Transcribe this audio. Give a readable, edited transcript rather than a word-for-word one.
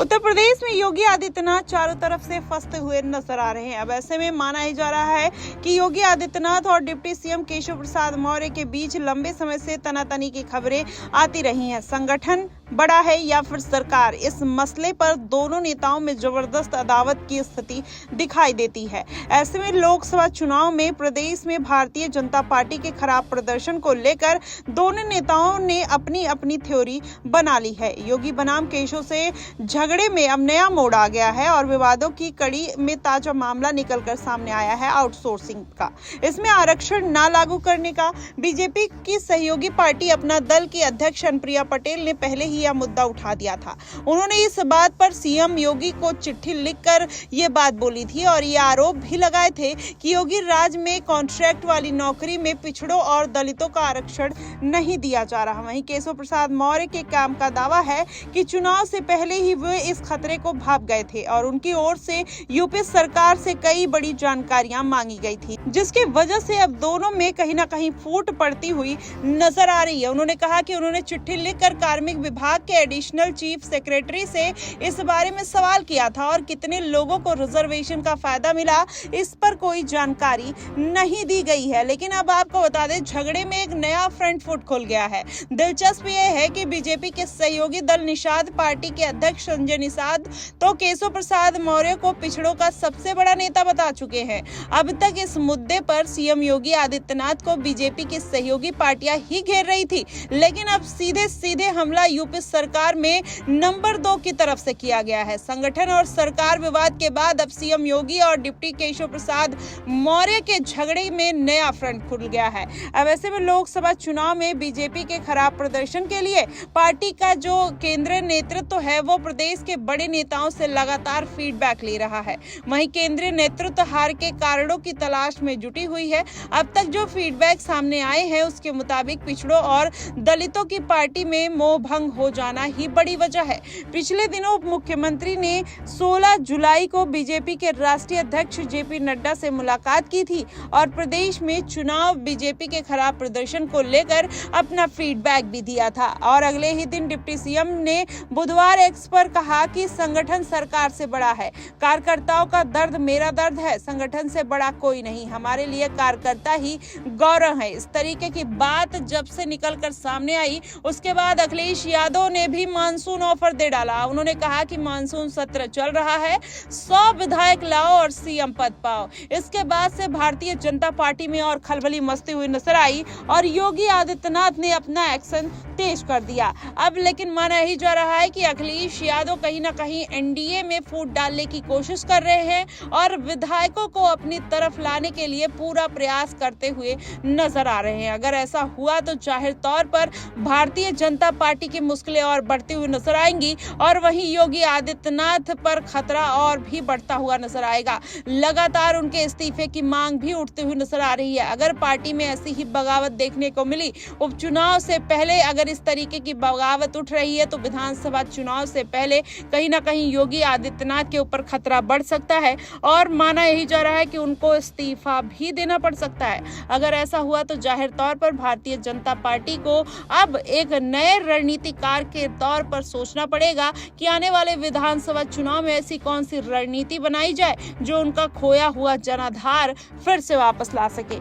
उत्तर प्रदेश में योगी आदित्यनाथ चारों तरफ से फंसते हुए नजर आ रहे हैं। अब ऐसे में माना ही जा रहा है कि योगी आदित्यनाथ और डिप्टी सीएम केशव प्रसाद मौर्य के बीच लंबे समय से तनातनी की खबरें आती रही हैं। संगठन बड़ा है या फिर सरकार, इस मसले पर दोनों नेताओं में जबरदस्त अदावत की स्थिति दिखाई देती है। ऐसे में लोकसभा चुनाव में प्रदेश में भारतीय जनता पार्टी के खराब प्रदर्शन को लेकर दोनों नेताओं ने अपनी अपनी थ्योरी बना ली है। योगी बनाम केशव से झगड़े में अब नया मोड़ आ गया है और विवादों की कड़ी में ताजा मामला निकलकर सामने आया है आउटसोर्सिंग का। इसमें आरक्षण ना लागू करने का बीजेपी की सहयोगी पार्टी अपना दल की अध्यक्ष अनुप्रिया पटेल ने पहले ही यह मुद्दा उठा दिया था। उन्होंने इस बात पर सीएम योगी को चिट्ठी लिखकर ये बात बोली थी और ये आरोप भी लगाए थे कि योगी राज में कॉन्ट्रैक्ट वाली नौकरी में पिछड़ों और दलितों का आरक्षण नहीं दिया जा रहा। वहीं केशव प्रसाद मौर्य के काम का दावा है कि चुनाव से पहले ही वे इस खतरे को भाप गए थे और उनकी ओर से यूपी सरकार से कई बड़ी जानकारियां मांगी गई थी, जिसकी वजह से अब दोनों में कहीं ना कहीं फूट पड़ती हुई नजर आ रही है। उन्होंने कहा कि उन्होंने चिट्ठी लिखकर कार्मिक विभाग के एडिशनल चीफ सेक्रेटरी से इस बारे में सवाल किया था और कितने लोगों को रिजर्वेशन का फायदा मिला, इस पर कोई जानकारी नहीं दी गई है। लेकिन अब आपको बता दें, झगड़े में एक नया फ्रंट फुट खुल गया है। दिलचस्प यह है कि बीजेपी के सहयोगी दल निषाद पार्टी के अध्यक्ष संजय निषाद तो केशव प्रसाद मौर्य को पिछड़ों का सबसे बड़ा नेता बता चुके हैं। अब तक इस मुद्दे पर सीएम योगी आदित्यनाथ को बीजेपी की सहयोगी पार्टियां ही घेर रही थी, लेकिन अब सीधे सीधे हमला यूपी सरकार में नंबर 2 की तरफ से किया गया है। संगठन और सरकार विवाद के बाद अब सीएम योगी और डिप्टी केशव प्रसाद मौर्य के झगड़े में नया फ्रंट खुल गया है। अब ऐसे में लोकसभा चुनाव में बीजेपी के खराब प्रदर्शन के लिए पार्टी का जो केंद्रीय नेतृत्व है वो प्रदेश के बड़े नेताओं से लगातार फीडबैक ले रहा है। वहीं केंद्रीय नेतृत्व हार के कारणों की तलाश में जुटी हुई है। अब तक जो फीडबैक सामने आए हैं उसके मुताबिक पिछड़ों और दलितों की पार्टी में मोह भंग हो जाना ही बड़ी वजह है। पिछले दिनों उप मुख्यमंत्री ने 16 जुलाई को बीजेपी के राष्ट्रीय अध्यक्ष जेपी नड्डा से मुलाकात की थी और प्रदेश में चुनाव बीजेपी के खराब प्रदर्शन को लेकर अपना फीडबैक भी दिया था। और अगले ही दिन डिप्टी सीएम ने बुधवार एक्स पर कहा कि संगठन सरकार से बड़ा है, कार्यकर्ताओं का दर्द मेरा दर्द है, संगठन से बड़ा कोई नहीं, हमारे लिए कार्यकर्ता ही गौरव है। इस तरीके की बात जब से निकलकर सामने आई उसके बाद अखिलेश यादव ने भी मानसून ऑफर दे डाला। उन्होंने कहा कि मानसून सत्र चल रहा है, 100 विधायक लाओ और सीएम पद पाओ। इसके बाद से भारतीय जनता पार्टी में और खलबली मचती हुई नजर आई और योगी आदित्यनाथ ने अपना एक्शन तेज कर दिया। अब लेकिन माना ही जा रहा है कि अखिलेश यादव कहीं ना कहीं एनडीए में फूट डालने की कोशिश कर रहे हैं और विधायकों को अपनी तरफ लाने के लिए पूरा प्रयास करते हुए नजर आ रहे हैं। अगर ऐसा हुआ तो जाहिर तौर पर भारतीय जनता पार्टी की मुश्किलें और बढ़ती हुई नजर आएंगी और वहीं योगी आदित्यनाथ पर खतरा और भी बढ़ता हुआ नजर आएगा। लगातार उनके इस्तीफे की मांग भी उठती हुई नजर आ रही है। अगर पार्टी में ऐसी ही बगावत देखने को मिली, उपचुनाव से पहले अगर इस तरीके की बगावत उठ रही है तो विधानसभा चुनाव से पहले कहीं ना कहीं योगी आदित्यनाथ के ऊपर खतरा बढ़ सकता है और माना यही जा रहा है कि उनको इस्तीफा भी देना पड़ सकता है। अगर ऐसा हुआ तो जाहिर तौर पर भारतीय जनता पार्टी को अब एक नए रणनीतिकार के तौर पर सोचना पड़ेगा कि आने वाले विधानसभा चुनाव में ऐसी कौन सी रणनीति बनाई जाए जो उनका खोया हुआ जनाधार फिर से वापस ला सके।